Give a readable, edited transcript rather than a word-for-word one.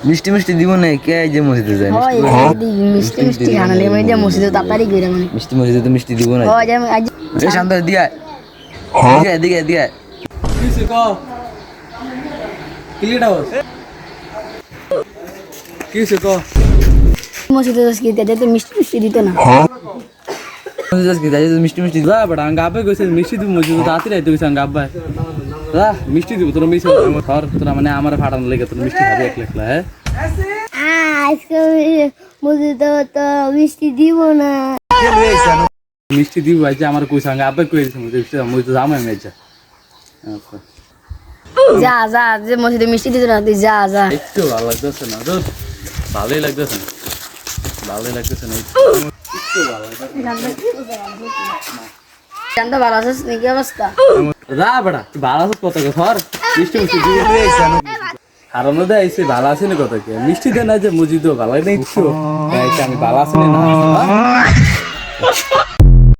মিষ্টি মিষ্টি দিব না কে যে মসজিদে যায় হয় মিষ্টি মিষ্টি খানালে মানে যে মসজিদে তাড়াতাড়ি গইরা মানে মিষ্টি মসজিদে তো মিষ্টি দিব না হয় যে আজ এ শান্ত দিয়া দিয়া দিয়া দিয়া কিসে ক ক্লিয়ার আওয়াজ কিসে ক মসজিদে দস কি যেতে মিষ্টি মিষ্টি দিত না মসজিদে কি যায় মিষ্টি মিষ্টি যা বড় আঙ্গাবে কইছে মিষ্টি দিব মসজিদে তাড়াতাড়ি আইতে কইছে আঙ্গাবে যা মিষ্টি দিব তোর মিষ্টি আমার ঘর তোরা মানে আমার ফাটানো লাগে তোর মিষ্টি খাবি এক একলা হ্যাঁ আজকে মসজিদে তো মিষ্টি দিব না মিষ্টি দিব আইছে আমার কইছে আঙ্গাবে কইছে মসজিদে জামাই মেজা আচ্ছা যা যা যে মসজিদে মিষ্টি দিত না তুই যা যা একটু ভালো লাগতেছে না তো ভালোই লাগতেছে না ভালোই লাগতেছে না একটু ভালো জানতে ভালো আছিস নাকি অবস্থা যা বড়া তুই ভালো আছিস কত ঘর মিষ্টি মিষ্টি দিয়ে দিয়েছে আর মধ্যে আইছে ভালো আছে না কত কে মিষ্টি দেন না যে মসজিদও ভালো নেই একটু আমি ভালো আছি না